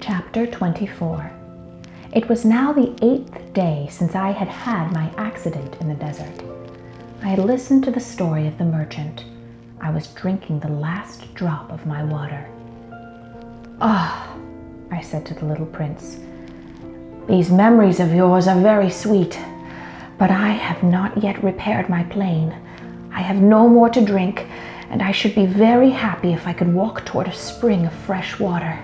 Chapter 24. It was now the 8th day since I had had my accident in the desert. I had listened to the story of the merchant. I was drinking the last drop of my water. "Ah," I said to the little prince, "these memories of yours are very sweet, but I have not yet repaired my plane. I have no more to drink, and I should be very happy if I could walk toward a spring of fresh water."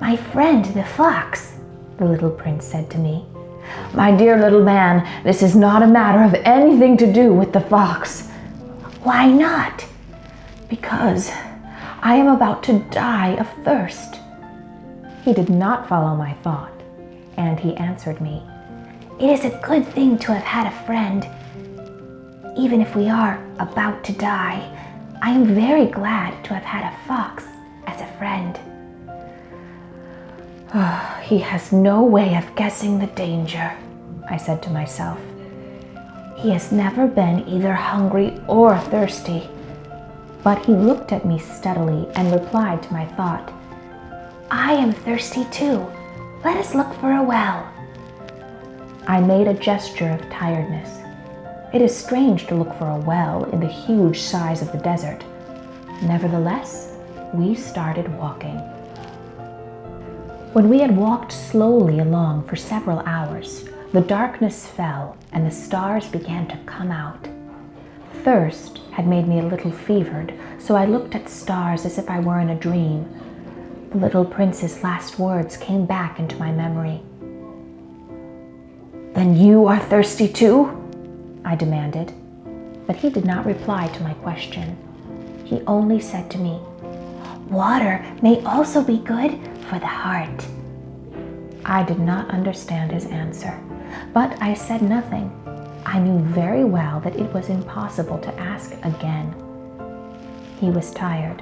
"My friend, the fox," the little prince said to me. "My dear little man, this is not a matter of anything to do with the fox." "Why not?" "Because I am about to die of thirst." He did not follow my thought, and he answered me, "It is a good thing to have had a friend. Even if we are about to die, I am very glad to have had a fox as a friend." "He has no way of guessing the danger," I said to myself. "He has never been either hungry or thirsty." But he looked at me steadily and replied to my thought, "I am thirsty too. Let us look for a well." I made a gesture of tiredness. It is strange to look for a well in the huge size of the desert. Nevertheless, we started walking. When we had walked slowly along for several hours, the darkness fell and the stars began to come out. Thirst had made me a little fevered, so I looked at stars as if I were in a dream. The little prince's last words came back into my memory. "Then you are thirsty too?" I demanded, but he did not reply to my question. He only said to me, "Water may also be good for the heart." I did not understand his answer, but I said nothing. I knew very well that it was impossible to ask again. He was tired.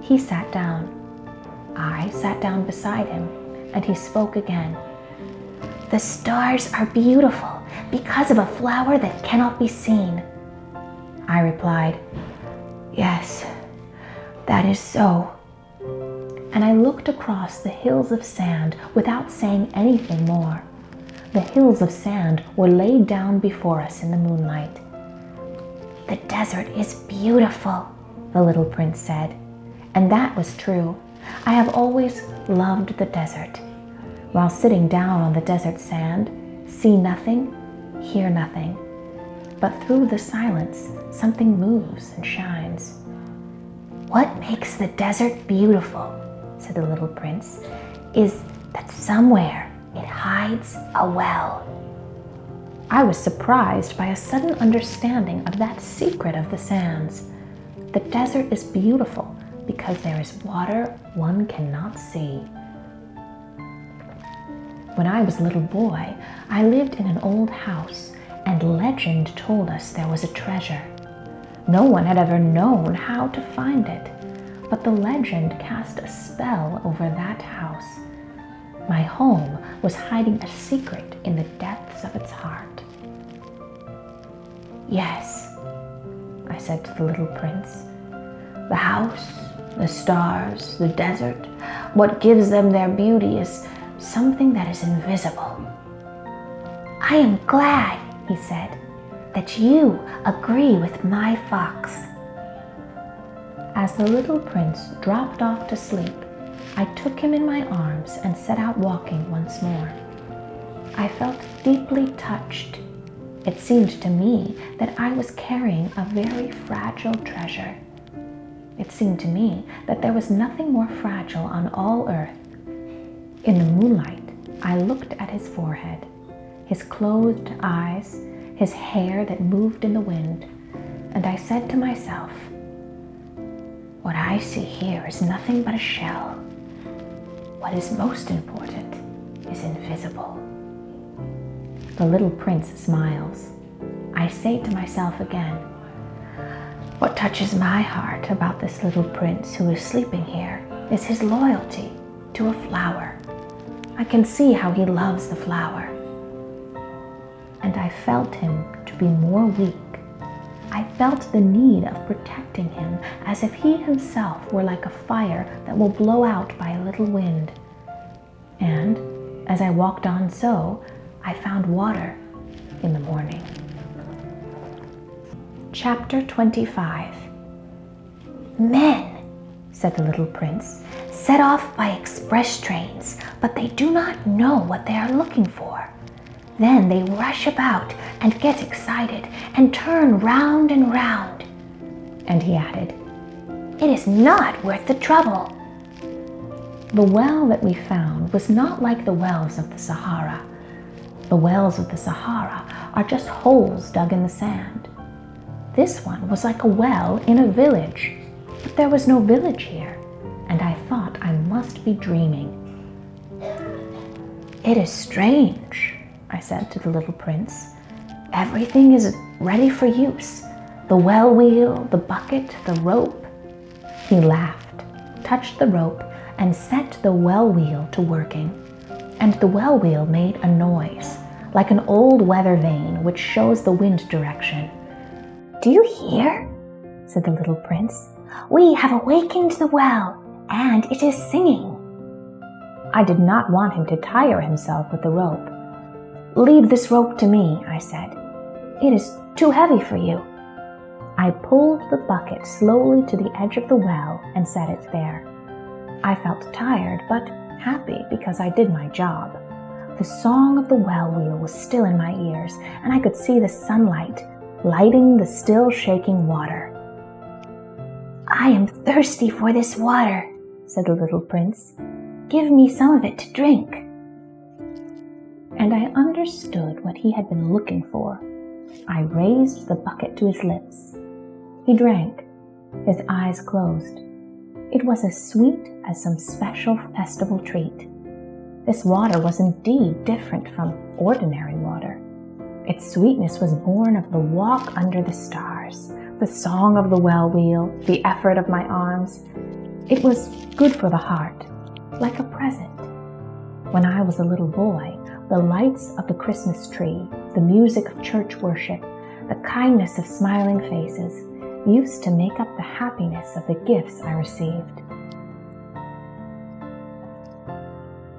He sat down. I sat down beside him, and he spoke again. "The stars are beautiful because of a flower that cannot be seen." I replied, "Yes, that is so." And I looked across the hills of sand without saying anything more. The hills of sand were laid down before us in the moonlight. "The desert is beautiful," the little prince said. And that was true. I have always loved the desert. While sitting down on the desert sand, see nothing, hear nothing. But through the silence, something moves and shines. "What makes the desert beautiful," said the little prince, "is that somewhere it hides a well." I was surprised by a sudden understanding of that secret of the sands. The desert is beautiful because there is water one cannot see. When I was a little boy, I lived in an old house, and legend told us there was a treasure. No one had ever known how to find it, but the legend cast a spell over that house. My home was hiding a secret in the depths of its heart. "Yes," I said to the little prince. "The house, the stars, the desert, what gives them their beauty is something that is invisible." "I am glad," he said, "that you agree with my fox." As the little prince dropped off to sleep, I took him in my arms and set out walking once more. I felt deeply touched. It seemed to me that I was carrying a very fragile treasure. It seemed to me that there was nothing more fragile on all earth. In the moonlight, I looked at his forehead, his closed eyes, his hair that moved in the wind, and I said to myself, "What I see here is nothing but a shell. What is most important is invisible." The little prince smiles. I say to myself again, what touches my heart about this little prince who is sleeping here is his loyalty to a flower. I can see how he loves the flower. And I felt him to be more weak I felt the need of protecting him as if he himself were like a fire that will blow out by a little wind. And as I walked on so, I found water in the morning. Chapter 25. Men, said the little prince, set off by express trains, but they do not know what they are looking for. Then they rush about and get excited and turn round and round. And he added, it is not worth the trouble. The well that we found was not like the wells of the Sahara. The wells of the Sahara are just holes dug in the sand. This one was like a well in a village, but there was no village here, and I thought I must be dreaming. It is strange, I said to the little prince. Everything is ready for use. The well wheel, the bucket, the rope. He laughed, touched the rope, and set the well wheel to working. And the well wheel made a noise, like an old weather vane which shows the wind direction. Do you hear? Said the little prince. We have awakened the well, and it is singing. I did not want him to tire himself with the rope. Leave this rope to me, I said. It is too heavy for you. I pulled the bucket slowly to the edge of the well and set it there. I felt tired, but happy because I did my job. The song of the well wheel was still in my ears, and I could see the sunlight lighting the still shaking water. I am thirsty for this water, said the little prince. Give me some of it to drink. And I understood what he had been looking for. I raised the bucket to his lips. He drank, his eyes closed. It was as sweet as some special festival treat. This water was indeed different from ordinary water. Its sweetness was born of the walk under the stars, the song of the well wheel, the effort of my arms. It was good for the heart, like a present. When I was a little boy, the lights of the Christmas tree, the music of church worship, the kindness of smiling faces used to make up the happiness of the gifts I received.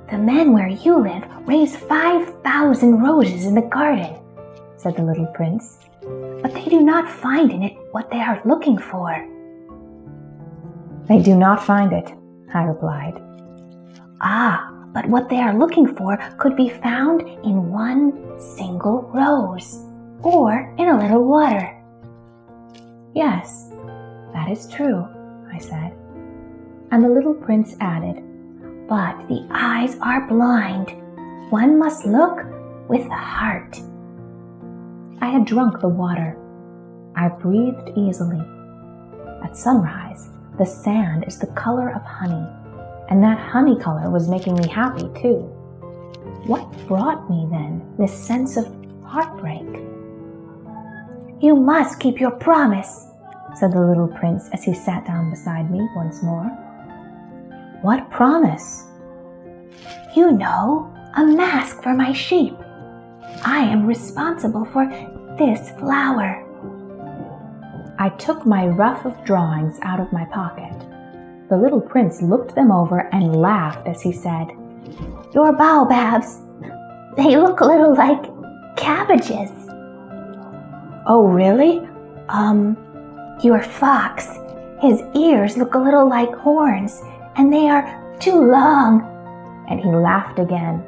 The men where you live raise 5,000 roses in the garden, said the little prince, but they do not find in it what they are looking for. They do not find it, I replied. Ah, but what they are looking for could be found in one single rose, or in a little water. Yes, that is true, I said. And the little prince added, but the eyes are blind. One must look with the heart. I had drunk the water. I breathed easily. At sunrise, the sand is the color of honey, and that honey color was making me happy too. What brought me then this sense of heartbreak? You must keep your promise, said the little prince as he sat down beside me once more. What promise? You know, a mask for my sheep. I am responsible for this flower. I took my rough of drawings out of my pocket. The little prince looked them over and laughed as he said, Your baobabs, they look a little like cabbages. Oh, really? Your fox, his ears look a little like horns, and they are too long. And he laughed again.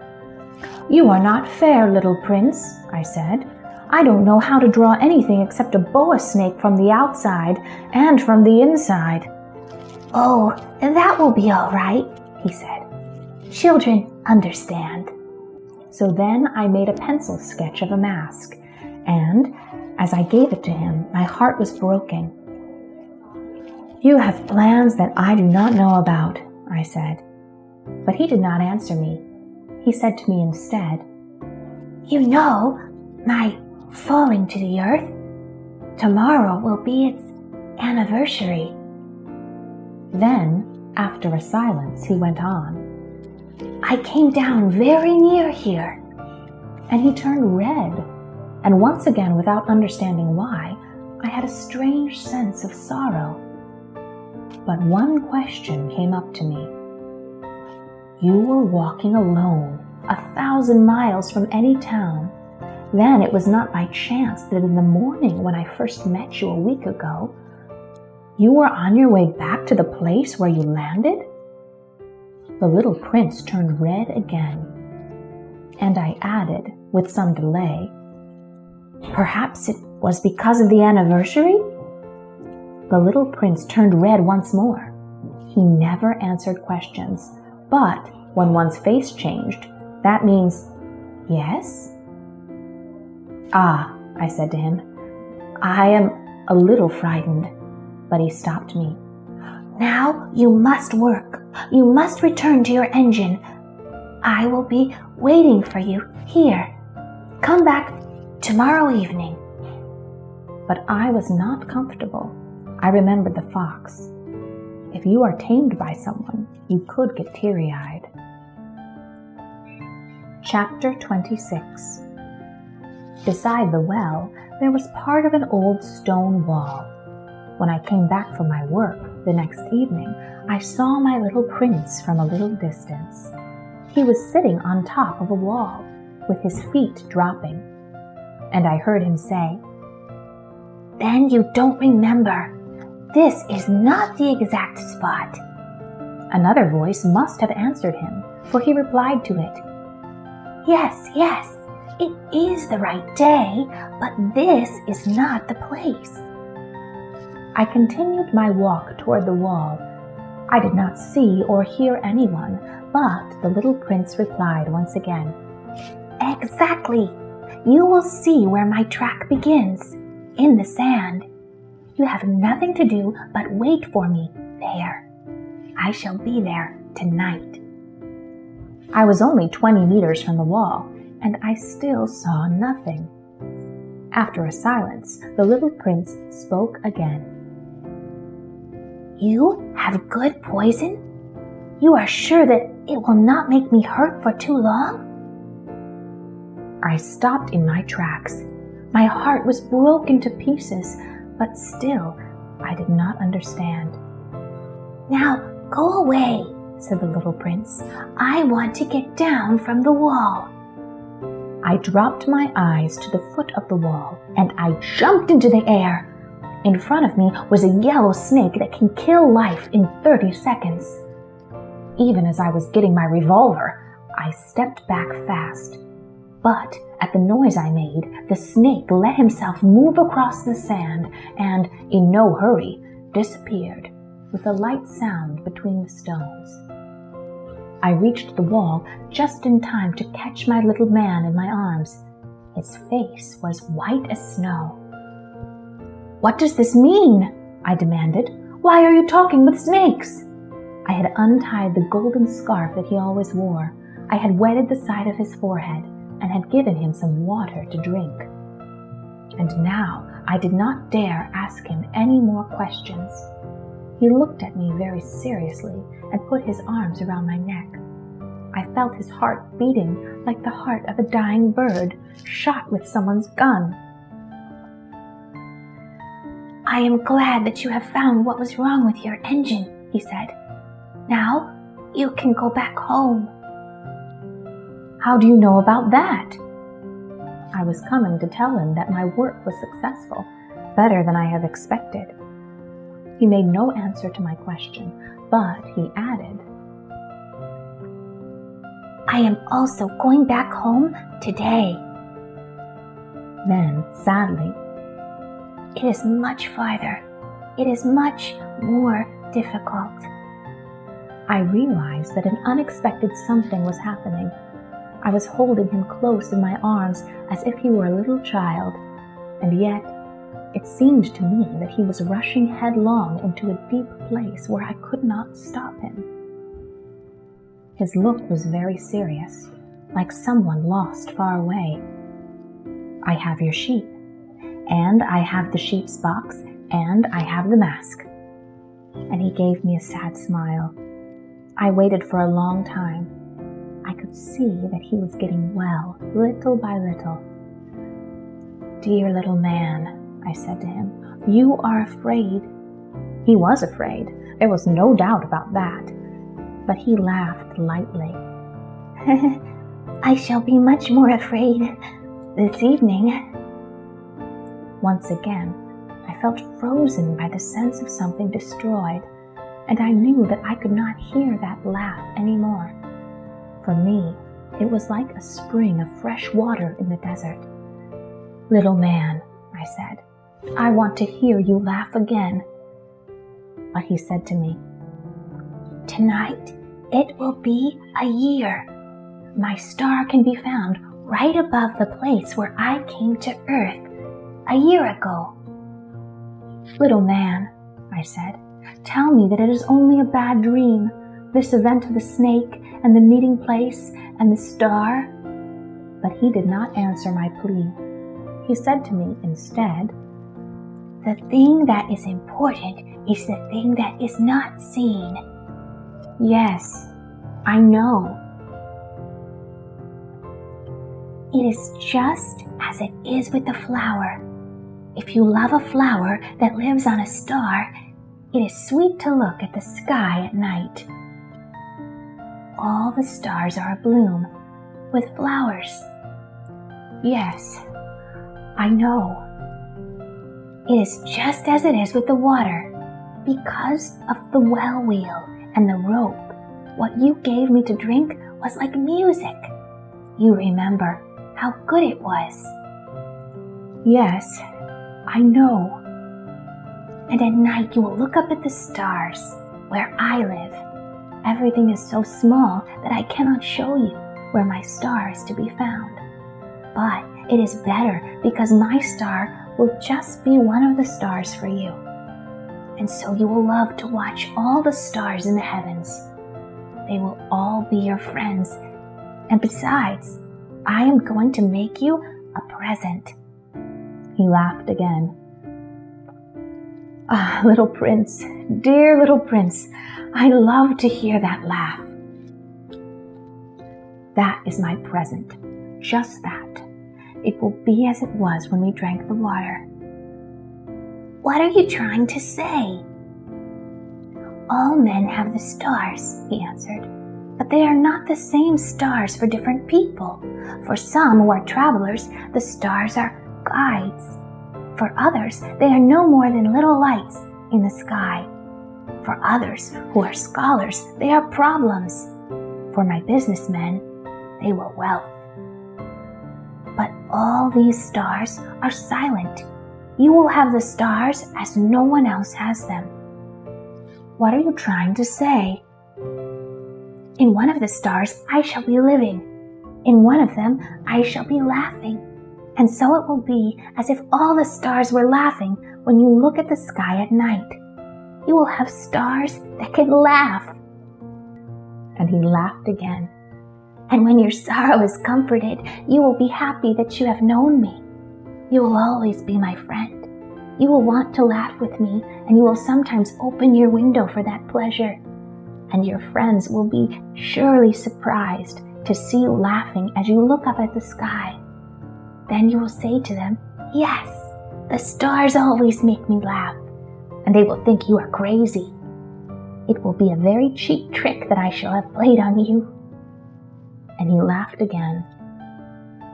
You are not fair, little prince, I said. I don't know how to draw anything except a boa snake from the outside and from the inside. Oh, that will be all right, he said. Children understand. So then I made a pencil sketch of a mask, and as I gave it to him, my heart was broken. You have plans that I do not know about, I said. But he did not answer me. He said to me instead, You know, my falling to the earth, tomorrow will be its anniversary. Then, after a silence, he went on, I came down very near here. And he turned red, and once again, without understanding why, I had a strange sense of sorrow. But one question came up to me. You were walking alone, 1,000 miles from any town. Then it was not by chance that in the morning when I first met you a week ago, you were on your way back to the place where you landed? The little prince turned red again, and I added, with some delay, perhaps it was because of the anniversary? The little prince turned red once more. He never answered questions, but when one's face changed, that means, yes? Ah, I said to him, I am a little frightened, but he stopped me. Now you must work. You must return to your engine. I will be waiting for you here. Come back tomorrow evening. But I was not comfortable. I remembered the fox. If you are tamed by someone, you could get teary-eyed. Chapter 26. Beside the well, there was part of an old stone wall. When I came back from my work the next evening, I saw my little prince from a little distance. He was sitting on top of a wall, with his feet dropping. And I heard him say, "Then you don't remember. This is not the exact spot." Another voice must have answered him, for he replied to it, "Yes, yes, it is the right day, but this is not the place." I continued my walk toward the wall. I did not see or hear anyone, but the little prince replied once again, "Exactly. You will see where my track begins, in the sand. You have nothing to do but wait for me there. I shall be there tonight." I was only 20 meters from the wall, and I still saw nothing. After a silence, the little prince spoke again. "You have good poison? You are sure that it will not make me hurt for too long?" I stopped in my tracks. My heart was broken to pieces, but still I did not understand. "Now go away," said the little prince. "I want to get down from the wall." I dropped my eyes to the foot of the wall, and I jumped into the air. In front of me was a yellow snake that can kill life in 30 seconds. Even as I was getting my revolver, I stepped back fast. But at the noise I made, the snake let himself move across the sand and, in no hurry, disappeared with a light sound between the stones. I reached the wall just in time to catch my little man in my arms. His face was white as snow. "What does this mean?" I demanded. "Why are you talking with snakes?" I had untied the golden scarf that he always wore. I had wetted the side of his forehead and had given him some water to drink. And now I did not dare ask him any more questions. He looked at me very seriously and put his arms around my neck. I felt his heart beating like the heart of a dying bird shot with someone's gun. "I am glad that you have found what was wrong with your engine," he said. "Now you can go back home." "How do you know about that?" I was coming to tell him that my work was successful, better than I have expected. He made no answer to my question, but he added, "I am also going back home today." Then, sadly, "It is much farther. It is much more difficult." I realized that an unexpected something was happening. I was holding him close in my arms as if he were a little child, and yet it seemed to me that he was rushing headlong into a deep place where I could not stop him. His look was very serious, like someone lost far away. "I have your sheep, and I have the sheep's box, and I have the mask." And he gave me a sad smile. I waited for a long time. I could see that he was getting well, little by little. "Dear little man," I said to him, You are afraid." He was afraid. There was no doubt about that. But he laughed lightly. "I shall be much more afraid this evening." Once again, I felt frozen by the sense of something destroyed, and I knew that I could not hear that laugh anymore. For me, it was like a spring of fresh water in the desert. "Little man," I said, "I want to hear you laugh again." But he said to me, "Tonight it will be a year. My star can be found right above the place where I came to Earth a year ago." "Little man," I said, "tell me that it is only a bad dream, this event of the snake and the meeting place and the star." But he did not answer my plea. He said to me instead, "The thing that is important is the thing that is not seen." "Yes, I know." "It is just as it is with the flower. If you love a flower that lives on a star, it is sweet to look at the sky at night. All the stars are abloom with flowers." "Yes, I know." "It is just as it is with the water. Because of the well wheel and the rope, what you gave me to drink was like music. You remember how good it was." "Yes, I know." "And at night you will look up at the stars where I live. Everything is so small that I cannot show you where my star is to be found. But it is better because my star will just be one of the stars for you. And so you will love to watch all the stars in the heavens. They will all be your friends. And besides, I am going to make you a present." He laughed again. "Ah, little prince, dear little prince, I love to hear that laugh." "That is my present, just that. It will be as it was when we drank the water." "What are you trying to say?" "All men have the stars," he answered, "but they are not the same stars for different people. For some who are travelers, the stars are guides. For others, they are no more than little lights in the sky. For others who are scholars, they are problems. For my businessmen, they were wealth. But all these stars are silent. You will have the stars as no one else has them." "What are you trying to say?" "In one of the stars I shall be living. In one of them I shall be laughing. And so it will be as if all the stars were laughing when you look at the sky at night. You will have stars that can laugh." And he laughed again. "And when your sorrow is comforted, you will be happy that you have known me. You will always be my friend. You will want to laugh with me, and you will sometimes open your window for that pleasure. And your friends will be surely surprised to see you laughing as you look up at the sky. Then you will say to them, 'Yes, the stars always make me laugh,' and they will think you are crazy. It will be a very cheap trick that I shall have played on you." And he laughed again.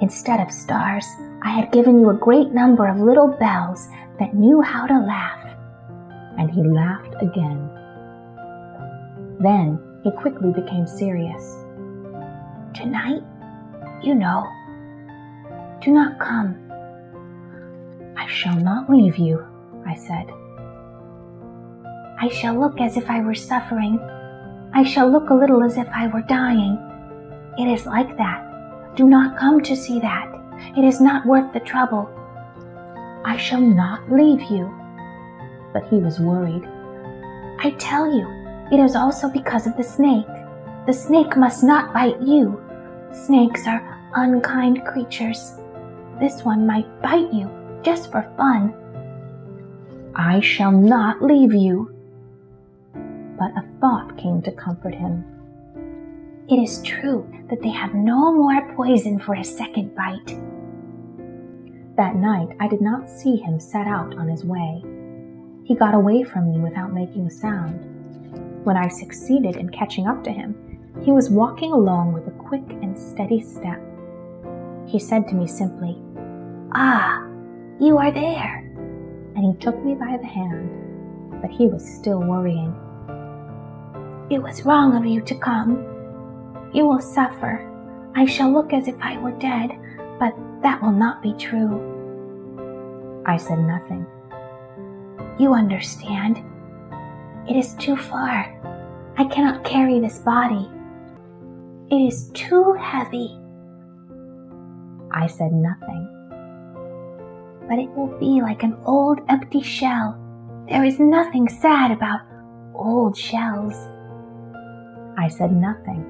"Instead of stars, I had given you a great number of little bells that knew how to laugh." And he laughed again. Then he quickly became serious. "Tonight, you know, do not come." "I shall not leave you," I said. "I shall look as if I were suffering. I shall look a little as if I were dying. It is like that. Do not come to see that. It is not worth the trouble." "I shall not leave you." But he was worried. "I tell you, it is also because of the snake. The snake must not bite you. Snakes are unkind creatures. This one might bite you just for fun." "I shall not leave you." But a thought came to comfort him. "It is true that they have no more poison for a second bite." That night I did not see him set out on his way. He got away from me without making a sound. When I succeeded in catching up to him, he was walking along with a quick and steady step. He said to me simply, "Ah, you are there," and he took me by the hand, but he was still worrying. "It was wrong of you to come. You will suffer. I shall look as if I were dead, but that will not be true." I said nothing. "You understand. It is too far. I cannot carry this body. It is too heavy." I said nothing. "But it will be like an old empty shell. There is nothing sad about old shells." I said nothing.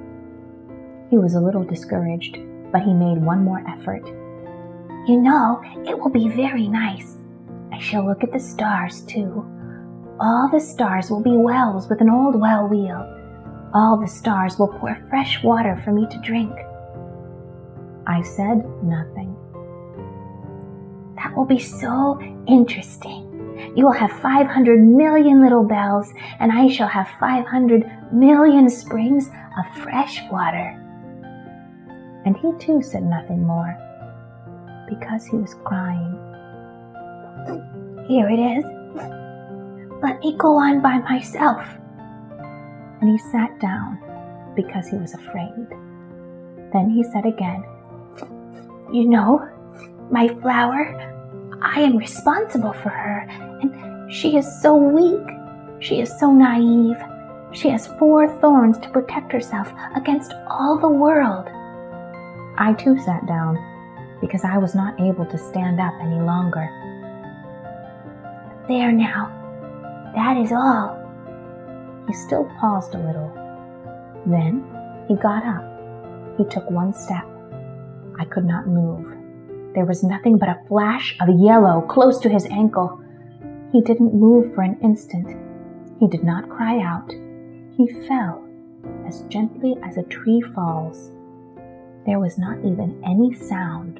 He was a little discouraged, but he made one more effort. "You know, it will be very nice. I shall look at the stars, too. All the stars will be wells with an old well wheel. All the stars will pour fresh water for me to drink." I said nothing. "That will be so interesting. You will have 500 million little bells, and I shall have 500 million springs of fresh water." And he too said nothing more, because he was crying. "Here it is. Let me go on by myself." And he sat down because he was afraid. Then he said again, "You know, my flower, I am responsible for her, and she is so weak. She is so naive. She has 4 thorns to protect herself against all the world." I too sat down because I was not able to stand up any longer. "There now. That is all." He still paused a little. Then he got up. He took one step. I could not move. There was nothing but a flash of yellow close to his ankle. He didn't move for an instant. He did not cry out. He fell as gently as a tree falls. There was not even any sound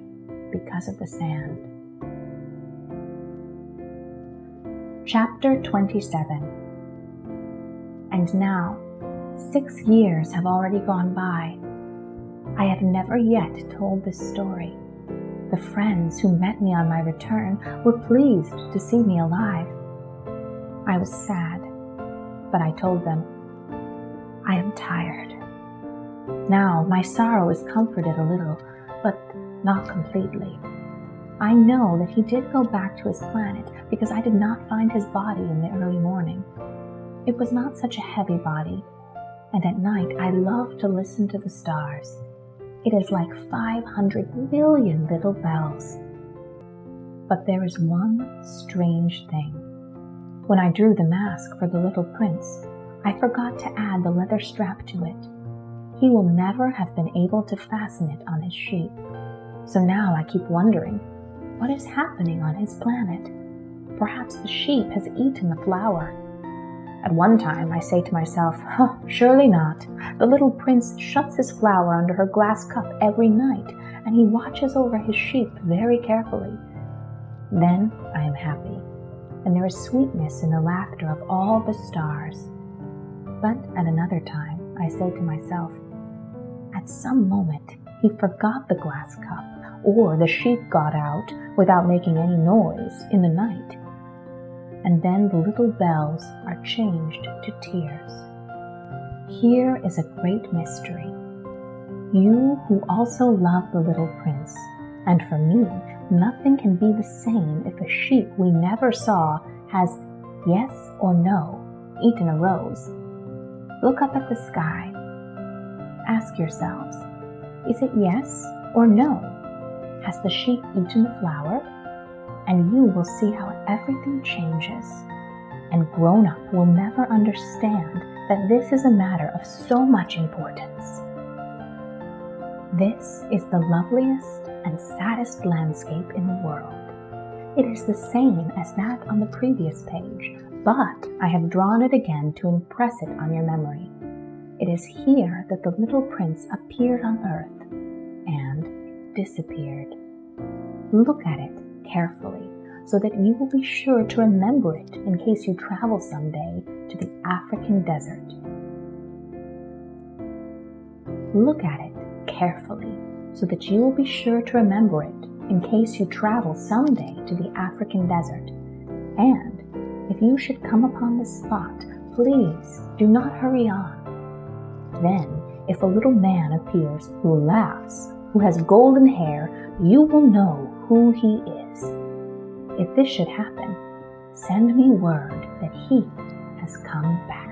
because of the sand. Chapter 27. And now, 6 years have already gone by. I have never yet told this story. The friends who met me on my return were pleased to see me alive. I was sad, but I told them, "I am tired." Now my sorrow is comforted a little, but not completely. I know that he did go back to his planet because I did not find his body in the early morning. It was not such a heavy body, and at night I love to listen to the stars. It is like 500 million little bells. But there is one strange thing. When I drew the mask for the little prince, I forgot to add the leather strap to it. He will never have been able to fasten it on his sheep. So now I keep wondering, what is happening on his planet? Perhaps the sheep has eaten the flour. At one time I say to myself, surely not. The little prince shuts his flour under her glass cup every night, and he watches over his sheep very carefully. Then I am happy, and there is sweetness in the laughter of all the stars. But at another time I say to myself, at some moment he forgot the glass cup, or the sheep got out without making any noise in the night. And then the little bells are changed to tears. Here is a great mystery. You who also love the little prince, and for me, nothing can be the same if a sheep we never saw has, yes or no, eaten a rose. Look up at the sky. Ask yourselves, is it yes or no? Has the sheep eaten the flower? And you will see how everything changes. And grown-up will never understand that this is a matter of so much importance. This is the loveliest and saddest landscape in the world. It is the same as that on the previous page, but I have drawn it again to impress it on your memory. It is here that the little prince appeared on earth and disappeared. Look at it carefully, so that you will be sure to remember it in case you travel someday to the African desert. Look at it carefully so that you will be sure to remember it in case you travel someday to the African desert. And if you should come upon this spot, please do not hurry on. Then, if a little man appears who laughs, who has golden hair, you will know who he is. If this should happen, send me word that he has come back.